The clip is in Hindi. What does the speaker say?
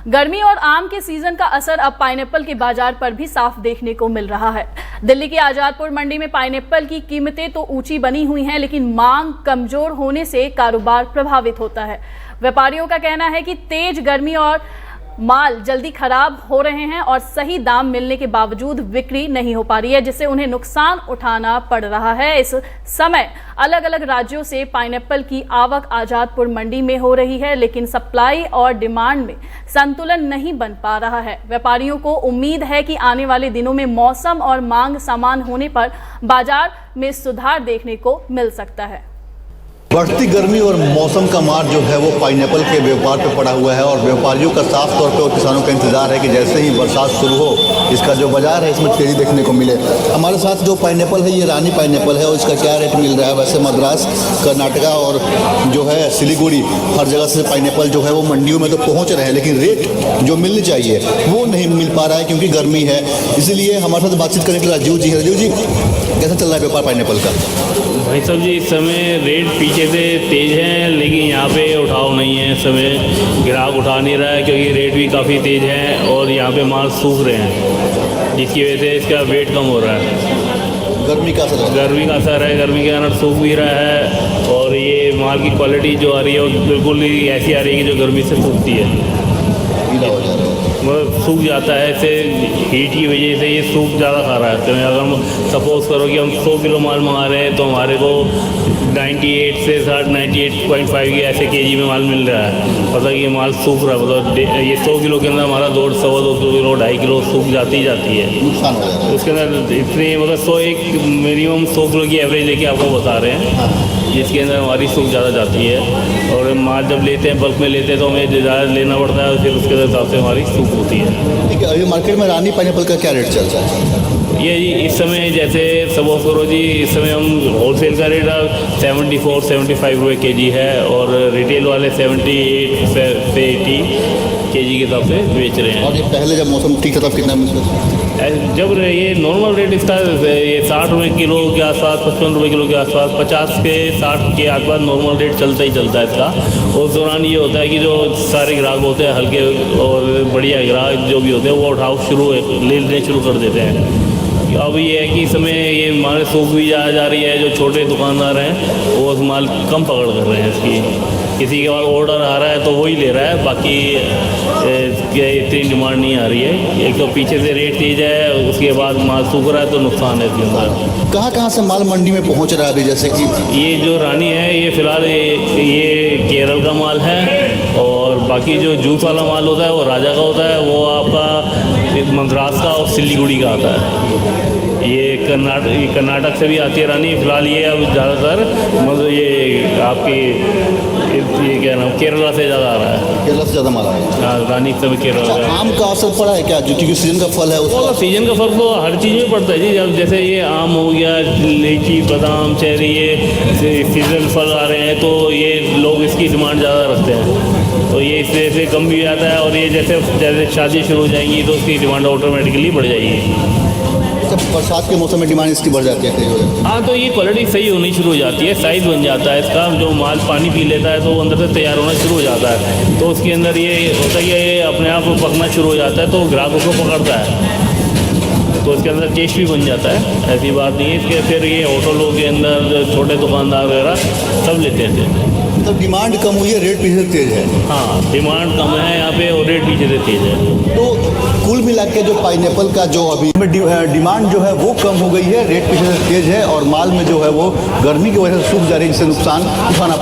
गर्मी और आम के सीजन का असर अब पाइनएप्पल के बाजार पर भी साफ देखने को मिल रहा है। दिल्ली की आजादपुर मंडी में पाइनएप्पल की कीमतें तो ऊंची बनी हुई हैं, लेकिन मांग कमजोर होने से कारोबार प्रभावित होता है। व्यापारियों का कहना है कि तेज गर्मी और माल जल्दी खराब हो रहे हैं और सही दाम मिलने के बावजूद बिक्री नहीं हो पा रही है, जिससे उन्हें नुकसान उठाना पड़ रहा है। इस समय अलग अलग राज्यों से पाइनएप्पल की आवक आजादपुर मंडी में हो रही है, लेकिन सप्लाई और डिमांड में संतुलन नहीं बन पा रहा है। व्यापारियों को उम्मीद है कि आने वाले दिनों में मौसम और मांग समान होने पर बाजार में सुधार देखने को मिल सकता है। बढ़ती गर्मी और मौसम का मार जो है वो पाइनएप्पल के व्यापार पे पड़ा हुआ है और व्यापारियों का साफ तौर पे और किसानों का इंतजार है कि जैसे ही बरसात शुरू हो इसका जो बाजार है इसमें तेजी देखने को मिले। हमारे साथ जो पाइनएप्पल है ये रानी पाइनएप्पल है और इसका क्या रेट मिल रहा है। वैसे मद्रास, कर्नाटका और जो है सिलीगुड़ी हर जगह से पाइनएप्पल जो है वो मंडियों में तो पहुँच रहे हैं, लेकिन रेट जो मिलनी चाहिए वो नहीं मिल पा रहा है क्योंकि गर्मी है। इसीलिए हमारे साथ बातचीत करने के लिए राजीव जी है। राजीव जी, कैसा चल रहा है व्यापार पाइनएप्पल का? भाई साहब जी, इस समय रेट पीछे से तेज़ हैं, लेकिन यहाँ पे उठाव नहीं है। इस समय ग्राहक उठा नहीं रहा है क्योंकि रेट भी काफ़ी तेज़ हैं और यहाँ पे माल सूख रहे हैं, जिसकी वजह से इसका वेट कम हो रहा है। गर्मी का असर है। गर्मी का असर है, गर्मी के कारण सूख भी रहा है और ये माल की क्वालिटी जो आ रही है वो बिल्कुल ही ऐसी आ रही है कि जो गर्मी से सूखती है, गीला हो जा रहा है, वो सूख जाता है। इससे हीट की वजह से ये सूख ज़्यादा खा रहा है। तो अगर हम सपोज़ करो कि हम 100 किलो माल मंगा रहे हैं तो हमारे को 98 से 98.5 के ऐसे केजी में माल मिल रहा है। मतलब ये माल सूख रहा है, मतलब ये 100 किलो के अंदर हमारा 1.5 किलो 2.5 किलो सूख जाती ही जाती है। नुकसान हो जा रहा है। उसके अंदर इतने मतलब 100 एक मिनिमम 100 किलो की एवरेज लेके आपको बता रहे हैं, जिसके अंदर हमारी सूख ज़्यादा जाती है। और माल जब लेते हैं बल्क में लेते हैं तो हमें ज़्यादा लेना पड़ता है, फिर उसके हिसाब से हमारी सूख होती है। ठीक है, अभी मार्केट में रानी पाइनएप्पल का क्या रेट चल रहा है? ये जी इस समय जैसे सपोज करो जी, इस समय हम होलसेल का रेट 74-75 रुपये केजी है और रिटेल वाले 78 से 80 केजी के हिसाब से बेच रहे हैं। और ये पहले जब मौसम ठीक था तब कितना मिलता? जब ये नॉर्मल रेट इसका ये 60 रुपये किलो के आसपास, 55 रुपये किलो के आसपास, 50 से 60 के आसपास नॉर्मल रेट चलता ही चलता है इसका। उस दौरान ये होता है कि जो सारे ग्राहक होते हैं, हल्के और बढ़िया ग्राहक जो भी होते हैं, वो उठाव लेने शुरू कर देते हैं। अब ये है कि इस समय ये माल सूख भी जा रही है। जो छोटे दुकानदार हैं वो माल कम पकड़ कर रहे हैं इसकी। किसी के पास ऑर्डर आ रहा है तो वही ले रहा है, बाकी इतनी डिमांड नहीं आ रही है। एक तो पीछे से रेट तेज है, उसके बाद माल सूख रहा है तो नुकसान है इसके अंदर। कहाँ से माल मंडी में पहुँच रहा है अभी? जैसे कि ये जो रानी है ये फ़िलहाल ये केरल का माल है और बाकी जो जूस वाला माल होता है वो राजा का होता है, वो आपका मद्रास का और सिलीगुड़ी का आता है। ये कर्नाटक से भी आती है रानी। फिलहाल ये अब ज़्यादातर मतलब ये आपकी ये क्या नाम केरला से ज़्यादा आ रहा है। केरला से ज़्यादा माल आ रहा है। रानी से केरला। आम का असर पड़ा है क्या? जो क्योंकि सीजन का फल है उसका सीजन का फल तो हर चीज़ में पड़ता है जी। जब जैसे ये आम हो गया, लीची, बादाम, चेरी, ये सीजन फल आ रहे हैं तो ये लोग इसकी डिमांड ज़्यादा रखते हैं, तो ये इस वजह से कम भी आता है। और ये जैसे शादी शुरू हो जाएंगी तो उसकी डिमांड ऑटोमेटिकली बढ़ जाएगी। जब बरसात के मौसम में डिमांड इसकी बढ़ जाती है। हाँ, तो ये क्वालिटी सही होनी शुरू हो जाती है, साइज़ बन जाता है इसका। जो माल पानी पी लेता है तो वो अंदर से तैयार होना शुरू हो जाता है, तो उसके अंदर ये होता है कि ये अपने आप पकना शुरू हो जाता है तो ग्राहकों को पकड़ता है, तो उसके अंदर टेस्ट भी बन जाता है। ऐसी बात नहीं है इसके। फिर ये होटलों के अंदर छोटे दुकानदार वगैरह सब लेते हैं। तो डिमांड कम हुई है, रेट पीछे से तेज है। हाँ, डिमांड कम है यहाँ पे और रेट पीछे से तेज है। तो कुल मिला के जो पाइनएप्पल का जो अभी डिमांड जो है वो कम हो गई है, रेट पीछे से तेज है और माल में जो है वो गर्मी की वजह से सूख जा रही है, जिससे नुकसान उठाना